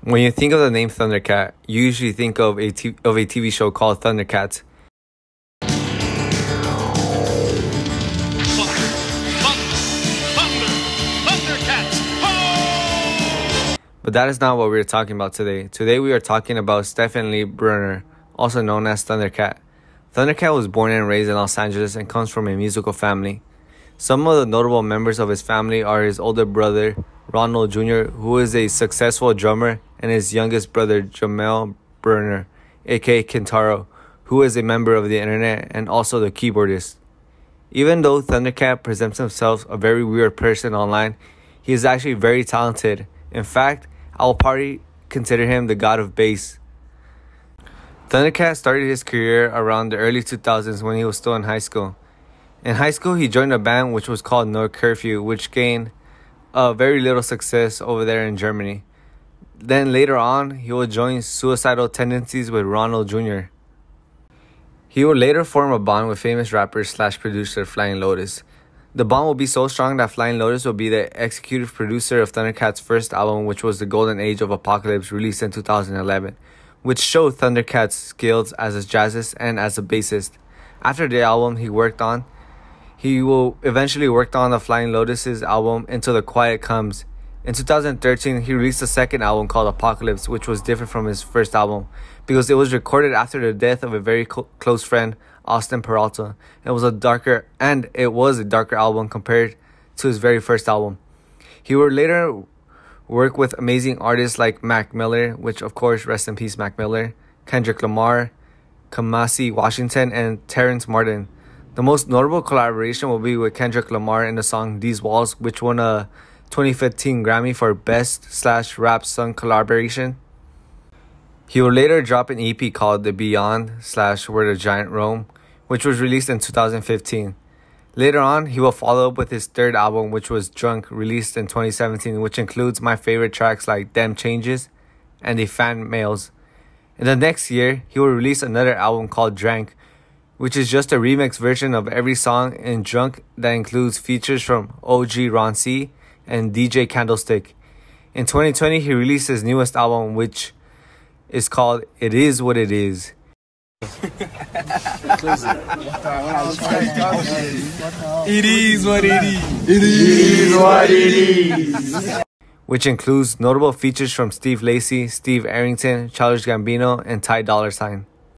When you think of the name ThunderCat, you usually think of a TV show called ThunderCats. But that is not what we're talking about today. Today we are talking about Stephen Lee Brunner, also known as ThunderCat. ThunderCat was born and raised in Los Angeles and comes from a musical family. Some of the notable members of his family are his older brother, Ronald Jr., who is a successful drummer, and his youngest brother, Jamel Brunner, aka Kentaro, who is a member of the internet and also the keyboardist. Even though ThunderCat presents himself a very weird person online, he is actually very talented. In fact, I will probably consider him the god of bass. ThunderCat started his career around the early 2000s when he was still in high school. In high school, he joined a band which was called No Curfew, which gained very little success over there in Germany. Then later on, he would join Suicidal Tendencies with Ronald Jr. He would later form a bond with famous rapper / producer Flying Lotus. The bond will be so strong that Flying Lotus will be the executive producer of ThunderCat's first album, which was The Golden Age of Apocalypse, released in 2011, which showed ThunderCat's skills as a jazzist and as a bassist. After the album he will eventually work on the Flying Lotus's album Until the Quiet Comes. In 2013, he released a second album called Apocalypse, which was different from his first album because it was recorded after the death of a very close friend, Austin Peralta. It was a darker album compared to his very first album. He would later work with amazing artists like Mac Miller, which of course, rest in peace Mac Miller, Kendrick Lamar, Kamasi Washington, and Terrence Martin. The most notable collaboration will be with Kendrick Lamar in the song These Walls, which won a 2015 Grammy for Best / Rap Song Collaboration. He will later drop an EP called The Beyond / Where the Giant Roam, which was released in 2015. Later on, he will follow up with his third album, which was Drunk, released in 2017, which includes my favorite tracks like Damn Changes and The Fan Mails. In the next year, he will release another album called Drank, which is just a remix version of every song in Drunk that includes features from OG Ron C and DJ Candlestick. In 2020, he released his newest album, which is called It Is What It Is. It is what it is. It is what it is. Which includes notable features from Steve Lacy, Steve Arrington, Childish Gambino, and Ty Dolla $ign.